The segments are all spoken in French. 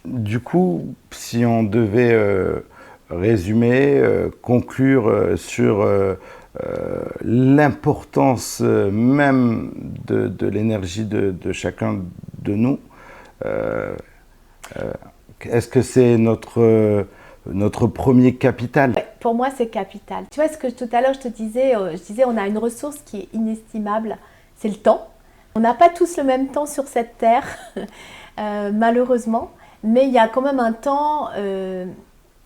Du coup, si on devait résumer, conclure sur l'importance même de l'énergie de chacun de nous, euh, est-ce que c'est notre premier capital? Ouais, pour moi, c'est capital. Tu vois, ce que tout à l'heure je disais, on a une ressource qui est inestimable, c'est le temps. On n'a pas tous le même temps sur cette terre, malheureusement, mais il y a quand même un temps,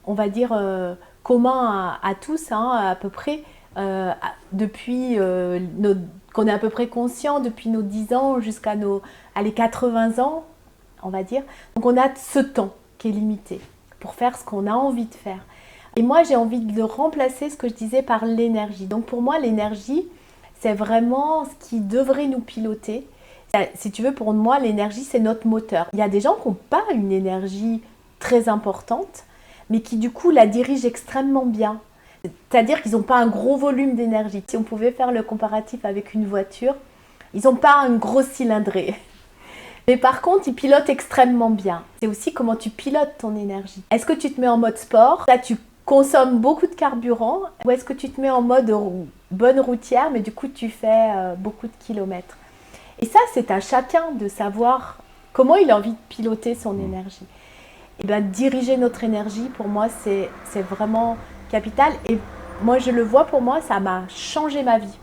on va dire, commun à tous, hein, à peu près, depuis qu'on est à peu près conscient, depuis nos 10 ans jusqu'à nos allez, 80 ans, on va dire. Donc on a ce temps qui est limité pour faire ce qu'on a envie de faire. Et moi, j'ai envie de remplacer ce que je disais par l'énergie. Donc pour moi, l'énergie, c'est vraiment ce qui devrait nous piloter. Si tu veux, pour moi, l'énergie, c'est notre moteur. Il y a des gens qui n'ont pas une énergie très importante, mais qui du coup la dirigent extrêmement bien. C'est-à-dire qu'ils n'ont pas un gros volume d'énergie. Si on pouvait faire le comparatif avec une voiture, ils n'ont pas un gros cylindré. Mais par contre, ils pilotent extrêmement bien. C'est aussi comment tu pilotes ton énergie. Est-ce que tu te mets en mode sport? Là, tu consommes beaucoup de carburant. Ou est-ce que tu te mets en mode bonne routière, mais du coup, tu fais beaucoup de kilomètres? Et ça, c'est à chacun de savoir comment il a envie de piloter son énergie. Et bien, diriger notre énergie, pour moi, c'est vraiment capital. Et moi, je le vois, pour moi, ça m'a changé ma vie.